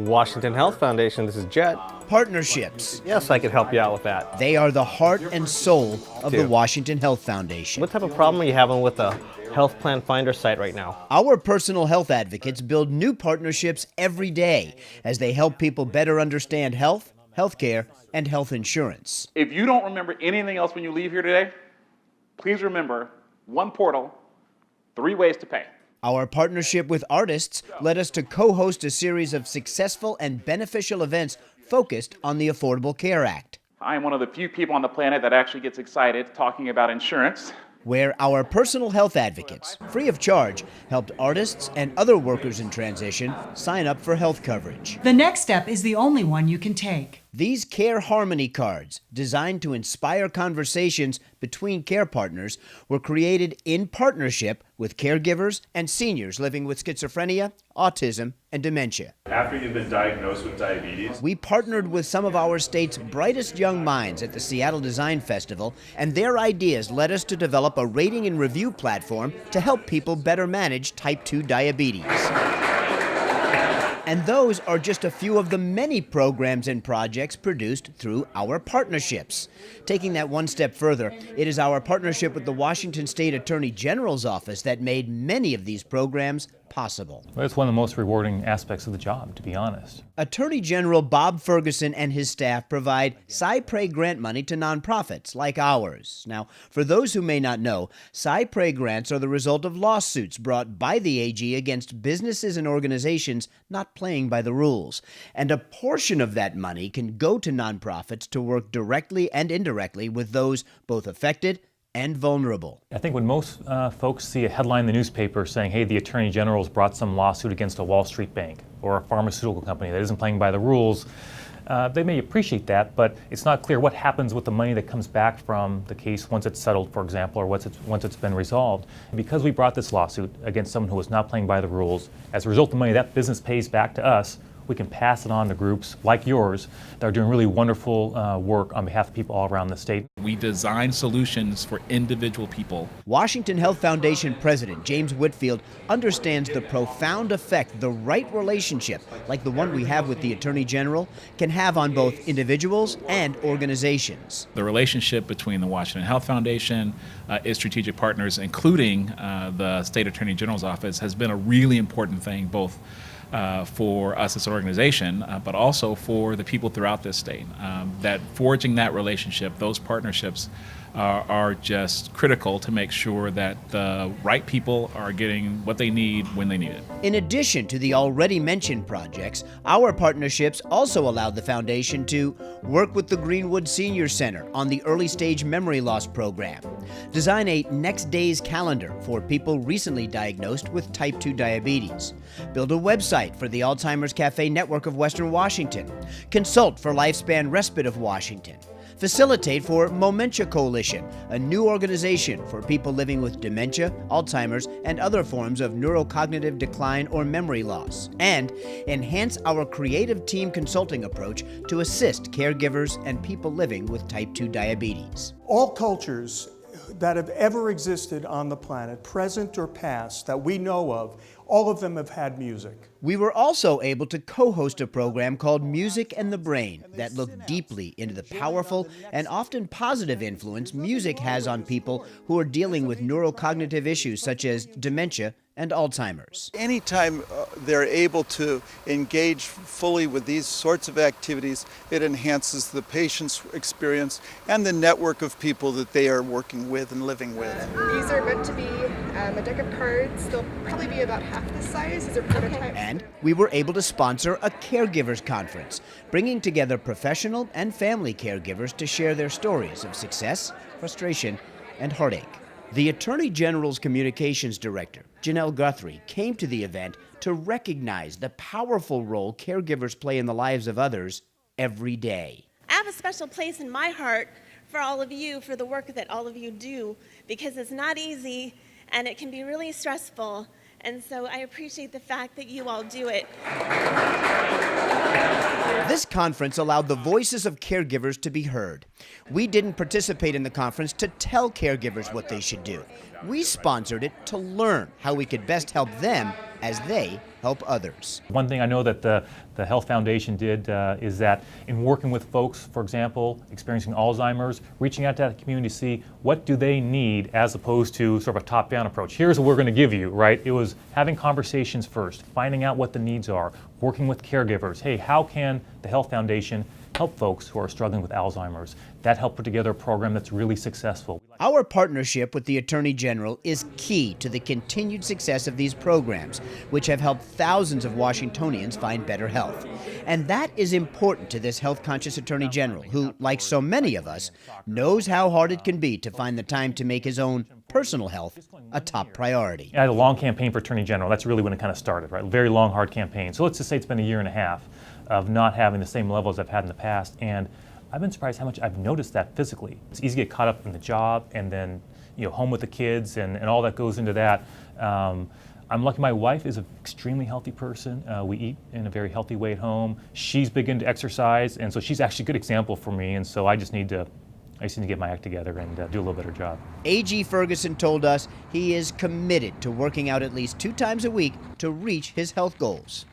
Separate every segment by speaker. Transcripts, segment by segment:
Speaker 1: Washington Health Foundation, this is Jet.
Speaker 2: Partnerships.
Speaker 1: Yes, I could help you out with that.
Speaker 2: They are the heart and soul of the Washington Health Foundation.
Speaker 1: What type of problem are you having with the Health Plan Finder site right now?
Speaker 2: Our personal health advocates build new partnerships every day as they help people better understand health, healthcare, and health insurance.
Speaker 3: If you don't remember anything else when you leave here today, please remember one portal, 3 ways to pay.
Speaker 2: Our partnership with artists led us to co-host a series of successful and beneficial events focused on the Affordable Care Act,
Speaker 3: I am one of the few people on the planet that actually gets excited talking about insurance.
Speaker 2: where our personal health advocates, free of charge, helped artists and other workers in transition sign up for health coverage.
Speaker 4: The next step is the only one you can take.
Speaker 2: These Care Harmony cards, designed to inspire conversations between care partners, were created in partnership with caregivers and seniors living with schizophrenia, autism, and dementia.
Speaker 5: After you've been diagnosed with diabetes,
Speaker 2: We partnered with some of our state's brightest young minds at the Seattle Design Festival, and their ideas led us to develop a rating and review platform to help people better manage type 2 diabetes. And those are just a few of the many programs and projects produced through our partnerships. Taking that one step further, it is our partnership with the Washington State Attorney General's office that made many of these programs possible.
Speaker 6: Well, it's one of the most rewarding aspects of the job, to be honest.
Speaker 2: Attorney General Bob Ferguson and his staff provide Cypre grant money to nonprofits like ours. Now, for those who may not know, Cypre grants are the result of lawsuits brought by the AG against businesses and organizations not playing by the rules. And a portion of that money can go to nonprofits to work directly and indirectly with those both affected and vulnerable.
Speaker 6: I think when most folks see a headline in the newspaper saying, hey, the Attorney General's brought some lawsuit against a Wall Street bank or a pharmaceutical company that isn't playing by the rules, they may appreciate that, but it's not clear what happens with the money that comes back from the case once it's settled, for example, or once it's been resolved. And because we brought this lawsuit against someone who was not playing by the rules, as a result of the money that business pays back to us, we can pass it on to groups like yours that are doing really wonderful work on behalf of people all around the state.
Speaker 7: We design solutions for individual people.
Speaker 2: Washington Health Foundation President James Whitfield understands the profound effect the right relationship, like the one we have with the Attorney General, can have on both individuals and organizations.
Speaker 7: The relationship between the Washington Health Foundation, its strategic partners, including the State Attorney General's office, has been a really important thing, both for us as an organization, but also for the people throughout this state. That forging that relationship, those partnerships are just critical to make sure that the right people are getting what they need when they need it.
Speaker 2: In addition to the already mentioned projects, our partnerships also allowed the foundation to work with the Greenwood Senior Center on the Early Stage Memory Loss program, design a Next Days calendar for people recently diagnosed with type 2 diabetes, build a website for the Alzheimer's Cafe Network of Western Washington, consult for Lifespan Respite of Washington, facilitate for Momentia Coalition, a new organization for people living with dementia, Alzheimer's, and other forms of neurocognitive decline or memory loss, and enhance our creative team consulting approach to assist caregivers and people living with type 2 diabetes.
Speaker 8: All cultures that have ever existed on the planet, present or past, that we know of, all of them have had music.
Speaker 2: We were also able to co-host a program called Music and the Brain that looked deeply into the powerful and often positive influence music has on people who are dealing with neurocognitive issues such as dementia and Alzheimer's.
Speaker 9: Anytime they're able to engage fully with these sorts of activities, it enhances the patient's experience and the network of people that they are working with and living with.
Speaker 10: These are meant to be a deck of cards. They'll probably be about half the size. These are prototypes.
Speaker 2: And we were able to sponsor a caregivers conference, bringing together professional and family caregivers to share their stories of success, frustration, and heartache. The Attorney General's Communications Director, Janelle Guthrie, came to the event to recognize the powerful role caregivers play in the lives of others every day.
Speaker 11: I have a special place in my heart for all of you, for the work that all of you do, because it's not easy and it can be really stressful. And so I appreciate the fact that you all do it.
Speaker 2: This conference allowed the voices of caregivers to be heard. We didn't participate in the conference to tell caregivers what they should do. We sponsored it to learn how we could best help them as they help others.
Speaker 6: One thing I know that the Health Foundation did is that in working with folks, for example, experiencing Alzheimer's, reaching out to that community to see what do they need as opposed to sort of a top-down approach. Here's what we're going to give you, right? It was having conversations first, finding out what the needs are, working with caregivers. Hey, how can the Health Foundation help folks who are struggling with Alzheimer's? That helped put together a program that's really successful.
Speaker 2: Our partnership with the Attorney General is key to the continued success of these programs, which have helped thousands of Washingtonians find better health. And that is important to this health-conscious Attorney General, who, like so many of us, knows how hard it can be to find the time to make his own personal health a top priority.
Speaker 6: I had a long campaign for Attorney General. That's really when it kind of started, right? Very long, hard campaign. So let's just say it's been a year and a half of not having the same levels I've had in the past. And I've been surprised how much I've noticed that physically. It's easy to get caught up in the job and then, home with the kids and all that goes into that. I'm lucky my wife is an extremely healthy person. We eat in a very healthy way at home. She's big into exercise, and so she's actually a good example for me. And so I just need to get my act together and do a little better job.
Speaker 2: A.G. Ferguson told us he is committed to working out at least 2 times a week to reach his health goals.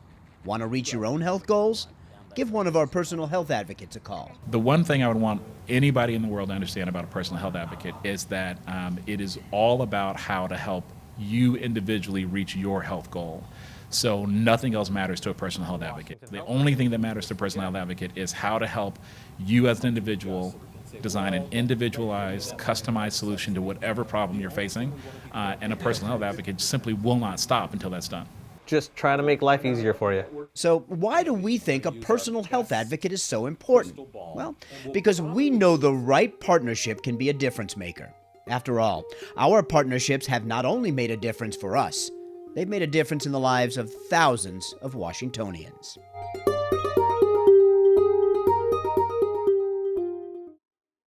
Speaker 2: Want to reach your own health goals? Give one of our personal health advocates a call.
Speaker 7: The one thing I would want anybody in the world to understand about a personal health advocate is that it is all about how to help you individually reach your health goal. So nothing else matters to a personal health advocate. The only thing that matters to a personal health advocate is how to help you as an individual design an individualized, customized solution to whatever problem you're facing. And a personal health advocate simply will not stop until that's done.
Speaker 1: Just try to make life easier for you.
Speaker 2: So why do we think a personal health advocate is so important? Well, because we know the right partnership can be a difference maker. After all, our partnerships have not only made a difference for us, they've made a difference in the lives of thousands of Washingtonians.